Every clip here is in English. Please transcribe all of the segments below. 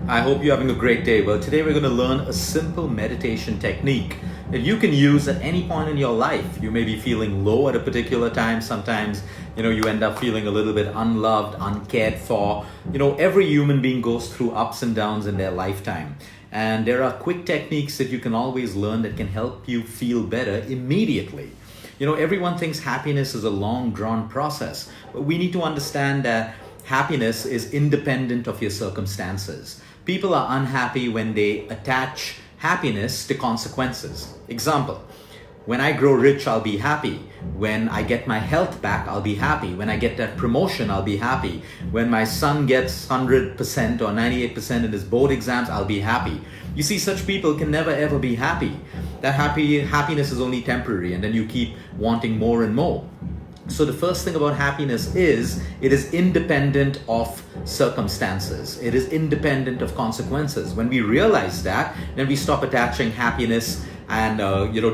I hope you're having a great day. Well, today we're going to learn a simple meditation technique that you can use at any point in your life. You may be feeling low at a particular time. Sometimes, you end up feeling a little bit unloved, uncared for. Every human being goes through ups and downs in their lifetime. And there are quick techniques that you can always learn that can help you feel better immediately. Everyone thinks happiness is a long drawn process, but we need to understand that happiness is independent of your circumstances. People are unhappy when they attach happiness to consequences. Example, when I grow rich, I'll be happy. When I get my health back, I'll be happy. When I get that promotion, I'll be happy. When my son gets 100% or 98% in his board exams, I'll be happy. You see, such people can never ever be happy. That happiness is only temporary, and then you keep wanting more and more. So the first thing about happiness is it is independent of circumstances. It is independent of consequences. When we realize that, then we stop attaching happiness and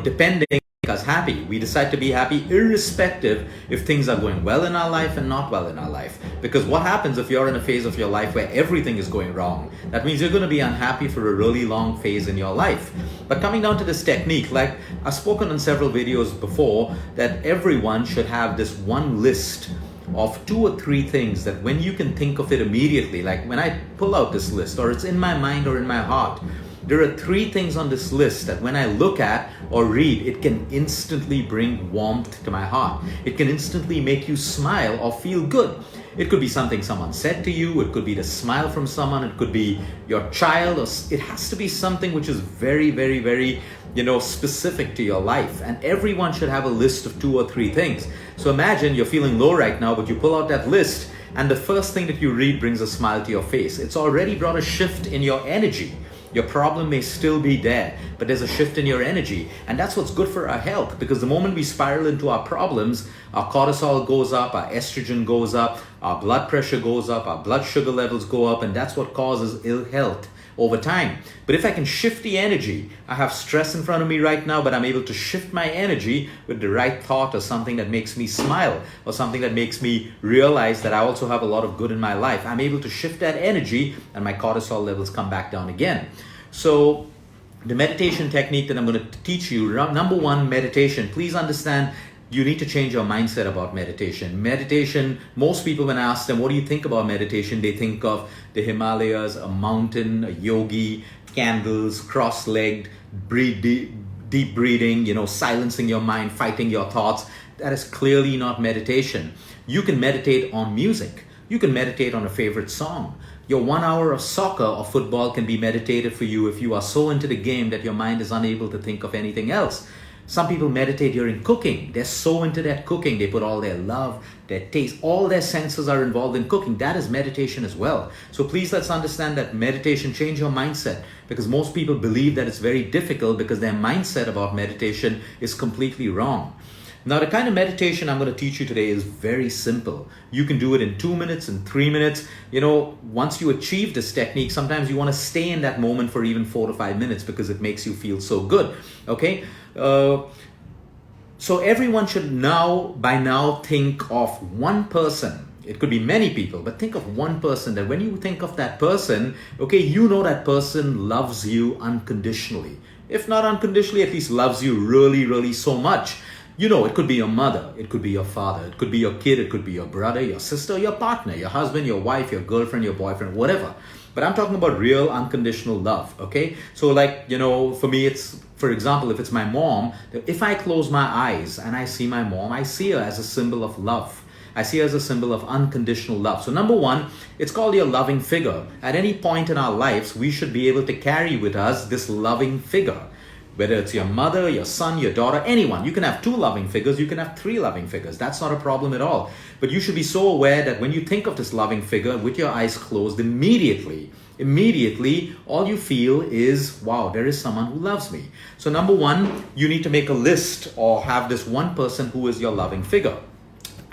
depending us happy. We decide to be happy irrespective if things are going well in our life and not well in our life. Because what happens if you're in a phase of your life where everything is going wrong? That means you're going to be unhappy for a really long phase in your life. But coming down to this technique, like I've spoken in several videos before, that everyone should have this one list of 2 or 3 things that when you can think of it immediately, like when I pull out this list or it's in my mind or in my heart, there are 3 things on this list that when I look at or read, it can instantly bring warmth to my heart. It can instantly make you smile or feel good. It could be something someone said to you. It could be the smile from someone. It could be your child. Or it has to be something which is very, very, very, specific to your life. And everyone should have a list of 2 or 3 things. So imagine you're feeling low right now, but you pull out that list and the first thing that you read brings a smile to your face. It's already brought a shift in your energy. Your problem may still be there, but there's a shift in your energy. And that's what's good for our health, because the moment we spiral into our problems, our cortisol goes up, our estrogen goes up, our blood pressure goes up, our blood sugar levels go up, and that's what causes ill health over time. But if I can shift the energy, I have stress in front of me right now, but I'm able to shift my energy with the right thought or something that makes me smile or something that makes me realize that I also have a lot of good in my life. I'm able to shift that energy and my cortisol levels come back down again. So the meditation technique that I'm going to teach you, number 1, meditation. Please understand, you need to change your mindset about meditation. Meditation, most people, when I ask them, what do you think about meditation? They think of the Himalayas, a mountain, a yogi, candles, cross-legged, deep breathing, silencing your mind, fighting your thoughts. That is clearly not meditation. You can meditate on music. You can meditate on a favorite song. Your 1 hour of soccer or football can be meditated for you if you are so into the game that your mind is unable to think of anything else. Some people meditate during cooking. They're so into that cooking. They put all their love, their taste, all their senses are involved in cooking. That is meditation as well. So please let's understand that meditation, change your mindset, because most people believe that it's very difficult because their mindset about meditation is completely wrong. Now, the kind of meditation I'm going to teach you today is very simple. You can do it in 2 minutes, in 3 minutes. Once you achieve this technique, sometimes you want to stay in that moment for even 4 to 5 minutes because it makes you feel so good. Okay? So everyone should by now think of one person. It could be many people, but think of one person that when you think of that person, okay, that person loves you unconditionally. If not unconditionally, at least loves you really, really so much. It could be your mother, it could be your father, it could be your kid, it could be your brother, your sister, your partner, your husband, your wife, your girlfriend, your boyfriend, whatever. But I'm talking about real unconditional love, okay? So for me, for example, if it's my mom, if I close my eyes and I see my mom, I see her as a symbol of love. I see her as a symbol of unconditional love. So number 1, it's called your loving figure. At any point in our lives, we should be able to carry with us this loving figure. Whether it's your mother, your son, your daughter, anyone. You can have 2 loving figures, you can have 3 loving figures. That's not a problem at all. But you should be so aware that when you think of this loving figure with your eyes closed, immediately, all you feel is, wow, there is someone who loves me. So number 1, you need to make a list or have this one person who is your loving figure.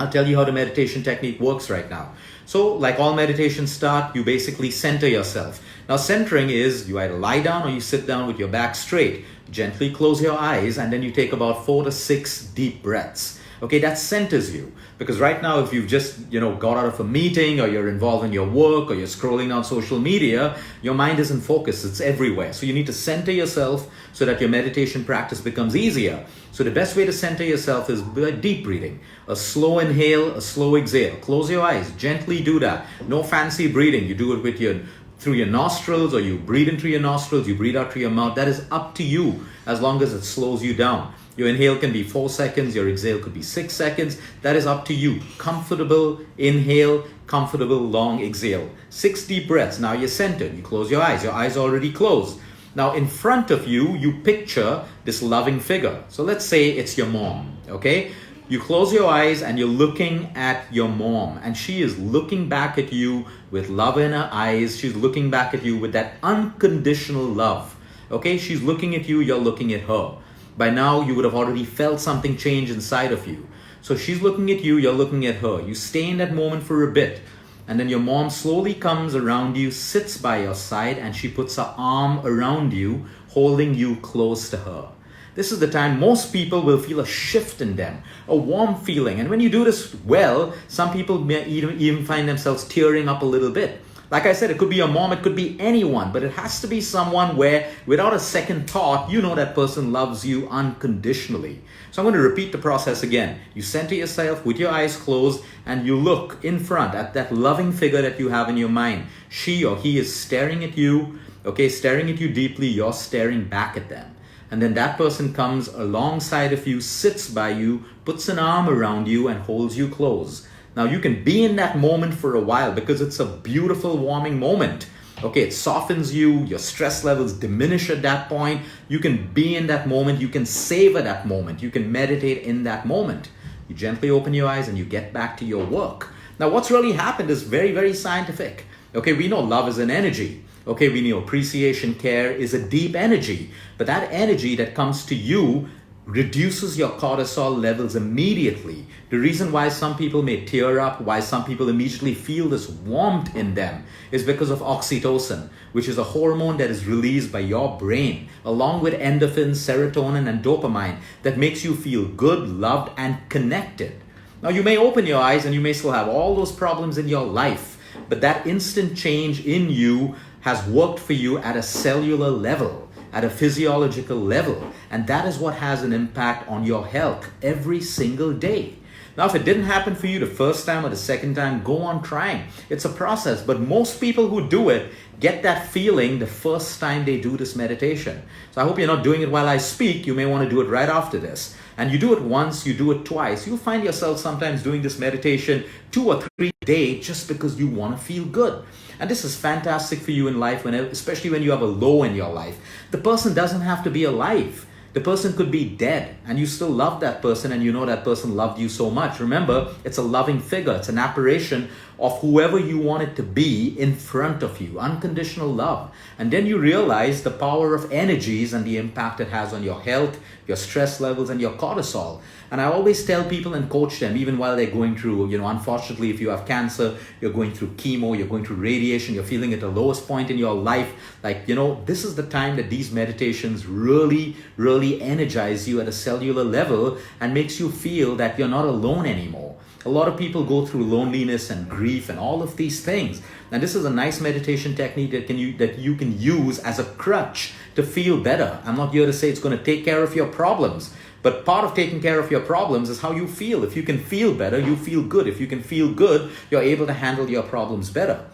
I'll tell you how the meditation technique works right now. So like all meditations start, you basically center yourself. Now centering is you either lie down or you sit down with your back straight. Gently close your eyes and then you take about 4 to 6 deep breaths. Okay, that centers you. Because right now, if you've just, got out of a meeting, or you're involved in your work, or you're scrolling on social media, your mind isn't focused. It's everywhere. So you need to center yourself so that your meditation practice becomes easier. So the best way to center yourself is by deep breathing. A slow inhale, a slow exhale. Close your eyes. Gently do that. No fancy breathing. You do it through your nostrils, or you breathe in through your nostrils, you breathe out through your mouth. That is up to you, as long as it slows you down. Your inhale can be 4 seconds, your exhale could be 6 seconds. That is up to you. Comfortable inhale, comfortable long exhale. 6 deep breaths. Now you're centered. You close your eyes are already closed. Now in front of you, you picture this loving figure. So let's say it's your mom, okay? You close your eyes and you're looking at your mom, and she is looking back at you with love in her eyes. She's looking back at you with that unconditional love. Okay, she's looking at you, you're looking at her. By now, you would have already felt something change inside of you. So she's looking at you, you're looking at her. You stay in that moment for a bit, and then your mom slowly comes around you, sits by your side, and she puts her arm around you, holding you close to her. This is the time most people will feel a shift in them, a warm feeling. And when you do this well, some people may even find themselves tearing up a little bit. Like I said, it could be your mom, it could be anyone, but it has to be someone where, without a second thought, you know that person loves you unconditionally. So I'm going to repeat the process again. You center yourself with your eyes closed, and you look in front at that loving figure that you have in your mind. She or he is staring at you, okay, staring at you deeply. You're staring back at them. And then that person comes alongside of you, sits by you, puts an arm around you, and holds you close. Now you can be in that moment for a while, because it's a beautiful, warming moment. Okay, it softens you, your stress levels diminish at that point. You can be in that moment, you can savor that moment, you can meditate in that moment. You gently open your eyes and you get back to your work. Now what's really happened is very, very scientific. Okay, we know love is an energy. Okay, we know appreciation, care is a deep energy, but that energy that comes to you reduces your cortisol levels immediately. The reason why some people may tear up, why some people immediately feel this warmth in them, is because of oxytocin, which is a hormone that is released by your brain, along with endorphins, serotonin, and dopamine, that makes you feel good, loved, and connected. Now you may open your eyes and you may still have all those problems in your life, but that instant change in you has worked for you at a cellular level, at a physiological level, and that is what has an impact on your health every single day. Now, if it didn't happen for you the first time or the second time, go on trying. It's a process, but most people who do it get that feeling the first time they do this meditation. So I hope you're not doing it while I speak. You may want to do it right after this. And you do it once, you do it twice. You'll find yourself sometimes doing this meditation 2 or 3 a day just because you want to feel good. And this is fantastic for you in life, especially when you have a low in your life. The person doesn't have to be alive. The person could be dead, and you still love that person, and you know that person loved you so much. Remember, it's a loving figure. It's an apparition of whoever you want it to be in front of you. Unconditional love. And then you realize the power of energies and the impact it has on your health, your stress levels, and your cortisol. And I always tell people and coach them, even while they're going through, unfortunately, if you have cancer, you're going through chemo, you're going through radiation, you're feeling at the lowest point in your life. This is the time that these meditations really, really energize you at a cellular level and makes you feel that you're not alone anymore. A lot of people go through loneliness and grief and all of these things. And this is a nice meditation technique that you can use as a crutch to feel better. I'm not here to say it's going to take care of your problems, but part of taking care of your problems is how you feel. If you can feel better, you feel good. If you can feel good, you're able to handle your problems better.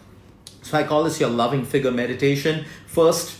So I call this your loving figure meditation. First,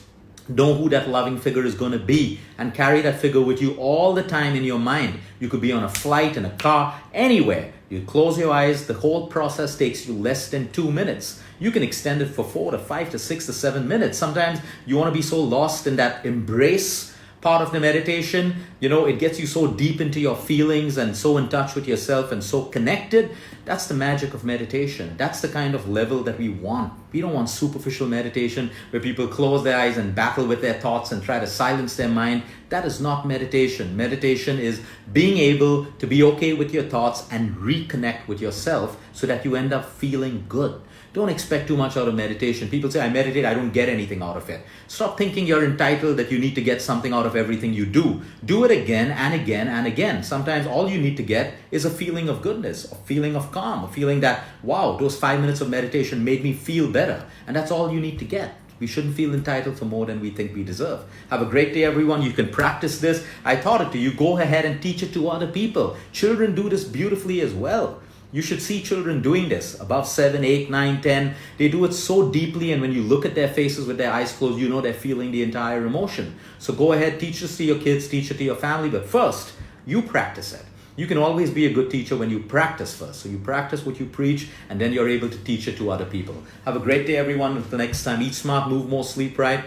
know who that loving figure is going to be and carry that figure with you all the time in your mind. You could be on a flight, in a car, anywhere. You close your eyes. The whole process takes you less than 2 minutes. You can extend it for 4 to 5 to 6 to 7 minutes. Sometimes you want to be so lost in that embrace part of the meditation, it gets you so deep into your feelings and so in touch with yourself and so connected. That's the magic of meditation. That's the kind of level that we want. We don't want superficial meditation where people close their eyes and battle with their thoughts and try to silence their mind. That is not meditation. Meditation is being able to be okay with your thoughts and reconnect with yourself so that you end up feeling good. Don't expect too much out of meditation. People say, I meditate, I don't get anything out of it. Stop thinking you're entitled, that you need to get something out of everything you do. Do it again and again and again. Sometimes all you need to get is a feeling of goodness, a feeling of calm, a feeling that, wow, those 5 minutes of meditation made me feel better. And that's all you need to get. We shouldn't feel entitled for more than we think we deserve. Have a great day, everyone. You can practice this. I taught it to you. Go ahead and teach it to other people. Children do this beautifully as well. You should see children doing this, above 7, 8, 9, 10. They do it so deeply, and when you look at their faces with their eyes closed, you know they're feeling the entire emotion. So go ahead, teach this to your kids, teach it to your family, but first, you practice it. You can always be a good teacher when you practice first. So you practice what you preach, and then you're able to teach it to other people. Have a great day, everyone. Until next time, eat smart, move more, sleep right.